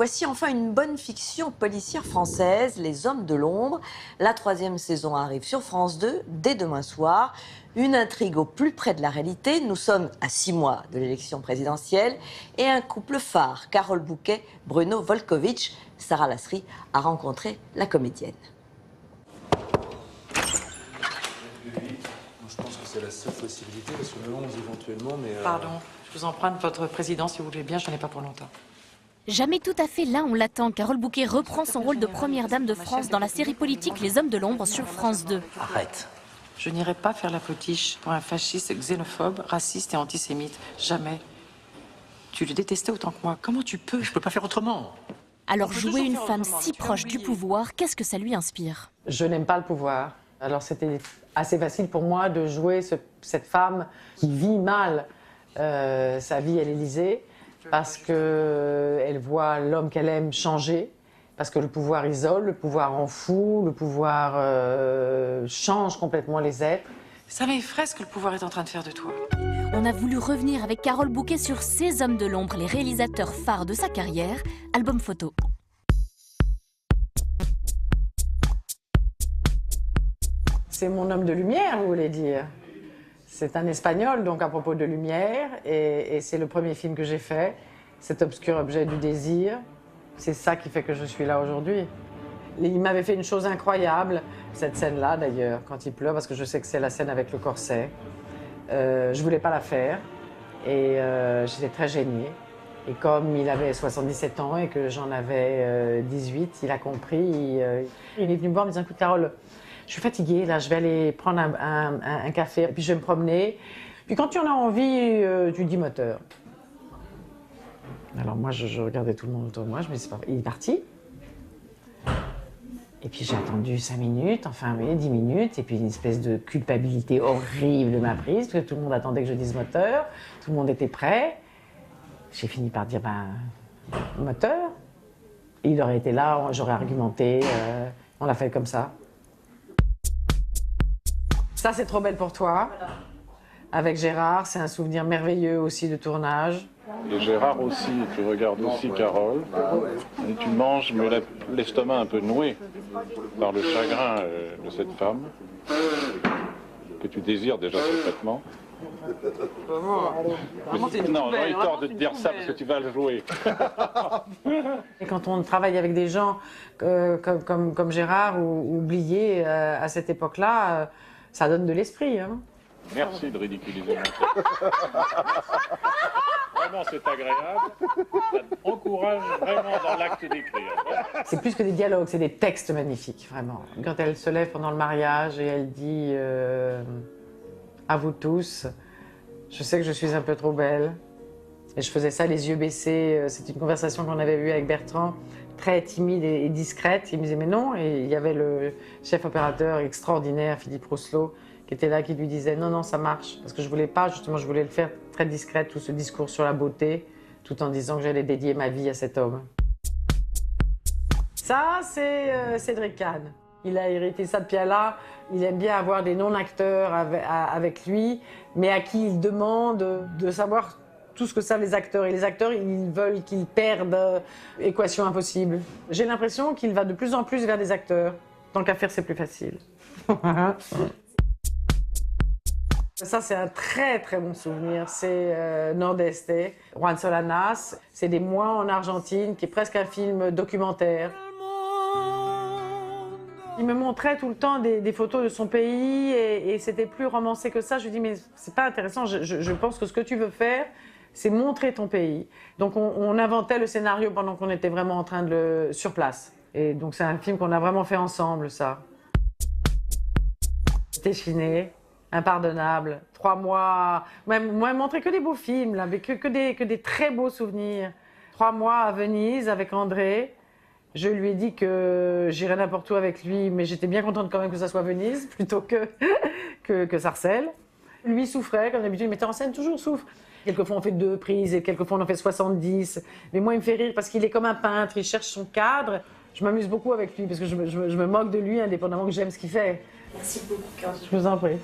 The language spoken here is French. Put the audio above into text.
Voici enfin une bonne fiction policière française, Les Hommes de l'ombre. La 3e saison arrive sur France 2 dès demain soir. Une intrigue au plus près de la réalité. Nous sommes à 6 mois de l'élection présidentielle et un couple phare, Carole Bouquet, Bruno Volkovitch. Sarah Lasserie a rencontré la comédienne. Je pense que c'est la seule possibilité, parce que le 11 éventuellement, mais... Pardon, je vous emprunte votre président si vous voulez bien, j'en ai pas pour longtemps. Jamais tout à fait là on l'attend, Carole Bouquet reprend son rôle de première dame de France dans la série politique Les Hommes de l'ombre sur France 2. Arrête. Je n'irai pas faire la potiche pour un fasciste xénophobe, raciste et antisémite. Jamais. Tu le détestais autant que moi. Comment tu peux? Je peux pas faire autrement. Alors jouer une femme si proche du pouvoir, qu'est-ce que ça lui inspire? Je n'aime pas le pouvoir. Alors c'était assez facile pour moi de jouer cette femme qui vit mal sa vie à l'Élysée parce qu'elle voit l'homme qu'elle aime changer, parce que le pouvoir isole, le pouvoir en fout, le pouvoir change complètement les êtres. Ça m'effraie ce que le pouvoir est en train de faire de toi. On a voulu revenir avec Carole Bouquet sur Ces Hommes de l'ombre, les réalisateurs phares de sa carrière. Album photo. C'est mon homme de lumière, vous voulez dire. C'est un espagnol, donc à propos de lumière, et c'est le premier film que j'ai fait, cet obscur objet du désir. C'est ça qui fait que je suis là aujourd'hui. Il m'avait fait une chose incroyable, cette scène-là d'ailleurs, quand il pleure, parce que je sais que c'est la scène avec le corset. Je voulais pas la faire, et j'étais très gênée. Et comme il avait 77 ans et que j'en avais 18, il a compris. Il est venu me voir en me disant « Écoute Carole, je suis fatiguée, là, je vais aller prendre un café, puis je vais me promener. Puis quand tu en as envie, tu dis moteur. » Alors moi, je regardais tout le monde autour de moi, je me dis, il est parti. Et puis j'ai attendu 5 minutes, enfin oui, 10 minutes, et puis une espèce de culpabilité horrible m'a prise, parce que tout le monde attendait que je dise moteur, tout le monde était prêt. J'ai fini par dire, moteur. Et il aurait été là, j'aurais argumenté, on l'a fait comme ça. Ça, c'est Trop belle pour toi, avec Gérard. C'est un souvenir merveilleux aussi de tournage. Et Gérard aussi, tu regardes aussi Carole, et tu manges, mais l'estomac un peu noué par le chagrin de cette femme, que tu désires déjà secrètement. Non, j'ai tort de te dire ça parce que tu vas le jouer. Et quand on travaille avec des gens comme Gérard ou oubliés à cette époque-là, ça donne de l'esprit. Hein. Merci de ridiculiser mon texte. Vraiment, c'est agréable. Ça encourage vraiment dans l'acte d'écrire. C'est plus que des dialogues, c'est des textes magnifiques, vraiment. Quand elle se lève pendant le mariage et elle dit à vous tous, je sais que je suis un peu trop belle. Et je faisais ça les yeux baissés. C'est une conversation qu'on avait eue avec Bertrand, très timide et discrète. Il me disait mais non. Et il y avait le chef opérateur extraordinaire, Philippe Rousselot, qui était là, qui lui disait non, non, ça marche. Parce que je voulais pas, justement, je voulais le faire très discrète, tout ce discours sur la beauté, tout en disant que j'allais dédier ma vie à cet homme. Ça, c'est Cédric Kahn. Il a hérité ça de Piala. Il aime bien avoir des non-acteurs avec lui, mais à qui il demande de savoir tout ce que savent les acteurs. Et les acteurs, ils veulent qu'ils perdent Équation impossible. J'ai l'impression qu'il va de plus en plus vers des acteurs. Tant qu'à faire, c'est plus facile. Ça, c'est un très très bon souvenir. C'est Nord-Est, Juan Solanas. C'est des mois en Argentine, qui est presque un film documentaire. Il me montrait tout le temps des photos de son pays et c'était plus romancé que ça. Je lui dis mais c'est pas intéressant. Je pense que ce que tu veux faire, c'est montrer ton pays. Donc on inventait le scénario pendant qu'on était vraiment en train de le sur place. Et donc c'est un film qu'on a vraiment fait ensemble, ça. Déchiné. Impardonnable, 3 mois, moi montrer que des beaux films, là, mais que des très beaux souvenirs. 3 mois à Venise avec André, je lui ai dit que j'irais n'importe où avec lui, mais j'étais bien contente quand même que ça soit Venise, plutôt que Sarcelles. Lui souffrait, comme d'habitude, le metteur en scène toujours souffre. Quelquefois on fait 2 prises et quelquefois on en fait 70, mais moi il me fait rire parce qu'il est comme un peintre, il cherche son cadre. Je m'amuse beaucoup avec lui parce que je me moque de lui indépendamment que j'aime ce qu'il fait. Merci beaucoup, Carole. Je vous en prie.